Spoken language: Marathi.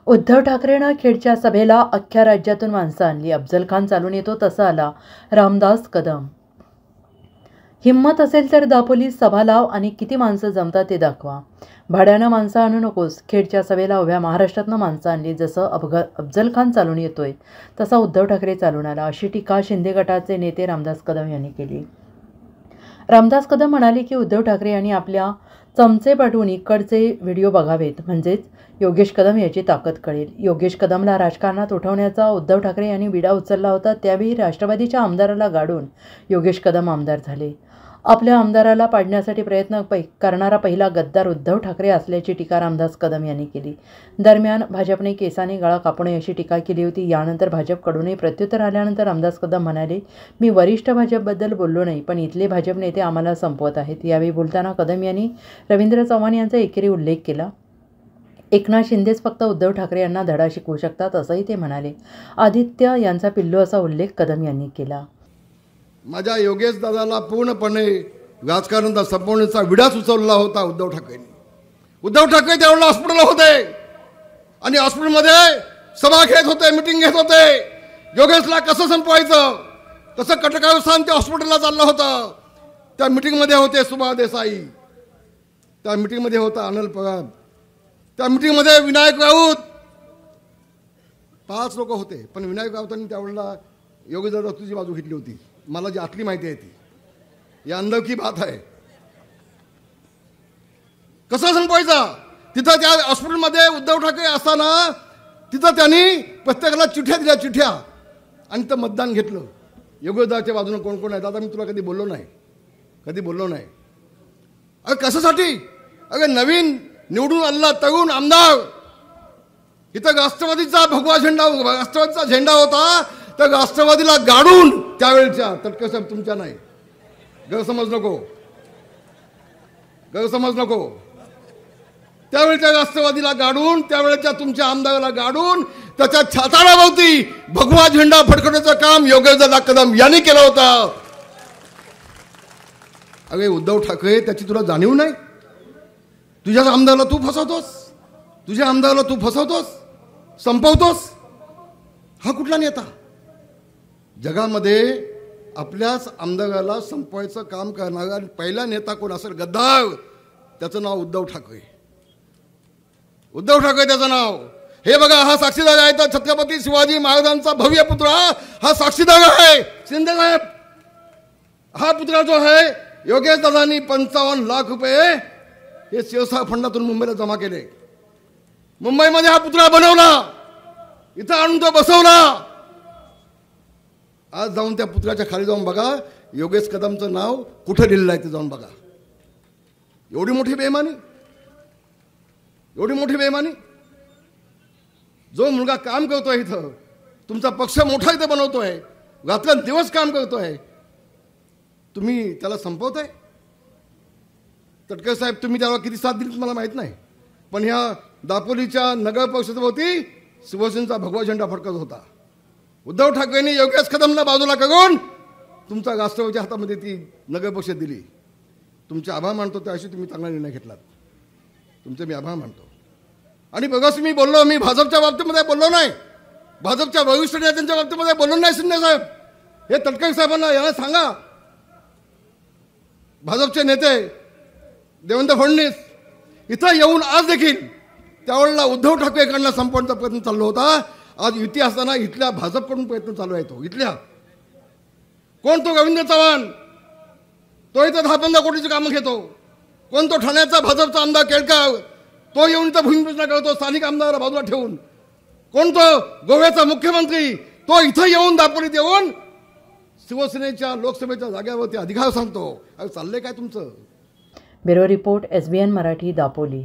उद्धव ठाकरेंना खेडच्या सभेला अख्ख्या राज्यातून माणसं आणली. अफजल खान चालून येतो तसा आला रामदास कदम. हिम्मत असेल तर दापोलीत सभा लाव आणि किती माणसं जमतात ते दाखवा. भाड्यानं माणसं आणू नकोस. खेडच्या सभेला उभ्या महाराष्ट्रातनं माणसं आणली. जसं अफजल खान चालून येतोय तसा उद्धव ठाकरे चालून आला, अशी टीका शिंदे गटाचे नेते रामदास कदम यांनी केली. रामदास कदम म्हणाले की उद्धव ठाकरे यांनी आपल्या चमचे पाठवून इकडचे व्हिडिओ बघावेत, म्हणजेच योगेश कदम याची ताकद कळेल. योगेश कदमला राजकारणात उठवण्याचा उद्धव ठाकरे यांनी विडा उचलला होता. त्यावेळी राष्ट्रवादीच्या आमदाराला गाडून योगेश कदम आमदार झाले. आपल्या आमदाराला पाडण्यासाठी प्रयत्न करणारा पहिला गद्दार उद्धव ठाकरे असल्याची टीका रामदास कदम यांनी केली. दरम्यान भाजपने केसाने गळा कापू नये अशी टीका केली होती. यानंतर भाजपकडूनही प्रत्युत्तर आल्यानंतर रामदास कदम म्हणाले, मी वरिष्ठ भाजपबद्दल बोललो नाही, पण इथले भाजप नेते आम्हाला संपवत आहेत. यावेळी बोलताना कदम यांनी रवींद्र चव्हाण यांचा एकेरी उल्लेख केला. एकनाथ शिंदेच फक्त उद्धव ठाकरे यांना धडा शिकवू शकतात असंही ते म्हणाले. आदित्य यांचा पिल्लू असा उल्लेख कदम यांनी केला. माझ्या योगेश दादाला पूर्णपणे राजकारणाचा संपवण्याचा विडा सुचवला होता उद्धव ठाकरेंनी. उद्धव ठाकरे त्यावेळेला हॉस्पिटलला होते आणि हॉस्पिटलमध्ये सभा घेत होते, मिटिंग घेत होते. योगेशला कसं संपवायचं तसं कटकावस्थान त्या हॉस्पिटलला चाललं होतं. त्या मिटिंगमध्ये होते सुभाष देसाई, त्या मिटिंगमध्ये होता अनिल पवार, त्या मिटिंगमध्ये विनायक राऊत, 5 लोक होते. पण विनायक राऊतांनी त्यावेळेला योगेश दादा तुझी बाजू घेतली होती. मला जी आतली माहिती आहे ती या अंदर की बात आहे. कसं संपवायचं तिथं त्या हॉस्पिटलमध्ये उद्धव ठाकरे असताना तिथं त्यांनी प्रत्येकाला चिठ्ठ्या दिल्या, चिठ्ठ्या, आणि तर मतदान घेतलं. योगेशदाच्या बाजूने कोण कोण आहे दादा मी तुला कधी बोललो नाही, कधी बोललो नाही. अरे कशासाठी? अरे नवीन निवडून आलेला तरुण आमदार, इथं राष्ट्रवादीचा भगवा झेंडा, राष्ट्रवादीचा झेंडा होता, तर राष्ट्रवादीला गाडून त्यावेळेच्या तटके साहेब तुमच्या नाही, गैरसमज नको, गैरसमज नको. त्यावेळेच्या राष्ट्रवादीला गाडून, त्यावेळेच्या तुमच्या आमदाराला गाडून त्याच्या छाताडाभोवती भगवा झेंडा फडकवण्याचं काम योगेशदादा कदम यांनी केलं होतं. अरे उद्धव ठाकरे त्याची तुला जाणीव नाही? तुझ्या आमदाराला तू फसवतोस, तुझ्या आमदाराला तू फसवतोस, संपवतोस. हा कुठला नेता? जगामध्ये आपल्याच आमदाराला संपवायचं काम करणारा पहिला नेता कोण असेल गद्दार, त्याचं नाव उद्धव ठाकरे. उद्धव ठाकरे त्याचं नाव. हे बघा हा साक्षीदार आहे, तर छत्रपती शिवाजी महाराजांचा भव्य पुत्र हा साक्षीदार आहे शिंदे साहेब. हा पुत्र जो आहे योगेश दादांनी 55 लाख रुपये हे शिवसागर फंडातून मुंबईला जमा केले. मुंबईमध्ये हा पुतळा बनवला, इथं आणून तो बसवला. आज जाऊन त्या पुतळ्याच्या खाली जाऊन बघा योगेश कदमचं नाव कुठं लिहिलेलं आहे ते जाऊन बघा. एवढी मोठी बेईमानी, एवढी मोठी बेईमानी. जो मुलगा काम करतोय इथं, तुमचा पक्ष मोठा इथं बनवतोय, रात्रंदिवस काम करतोय, तुम्ही त्याला संपवताय. तटकरे साहेब तुम्ही त्याला किती साथ दिली मला माहित नाही, पण ह्या दापोलीच्या नगर परिषदेच्या भोवती शिवसेनेचा भगवा झेंडा फडकत होता. उद्धव ठाकरेंनी योगेश कदमला बाजूला करून तुमचा राष्ट्रवादीच्या हातामध्ये ती नगर परिषद दिली. तुमचे आभार मानतो, त्याशी तुम्ही चांगला निर्णय घेतलात, तुमचे मी आभार मानतो. आणि बघाच मी बोललो, मी भाजपच्या बाबतीमध्ये बोललो नाही, भाजपच्या वरिष्ठ नेत्यांच्या बाबतीमध्ये बोललो नाही. शिंदे साहेब हे तटकरे साहेबांना याला सांगा. भाजपचे नेते देवेंद्र फडणवीस इथं येऊन आज देखील त्यावेळेला उद्धव ठाकरेंकडनं संपवण्याचा प्रयत्न चालू होता. आज युती असताना इथल्या भाजपकडून प्रयत्न चालू आहे. तो इथल्या कोण? तो रवींद्र चव्हाण, तो इथं 10-15 कोटीची कामं घेतो. कोण? तो ठाण्याचा भाजपचा आमदार केळकर, तो येऊन इथं भूमिपूजन करतो स्थानिक आमदाराला बाजूला ठेवून. कोण? तो गोव्याचा मुख्यमंत्री, तो इथं येऊन दापोलीत येऊन शिवसेनेच्या लोकसभेच्या जागेवरती अधिकार सांगतो. अरे चाललंय काय तुमचं? Bureau report, SBN Marathi, Dapoli.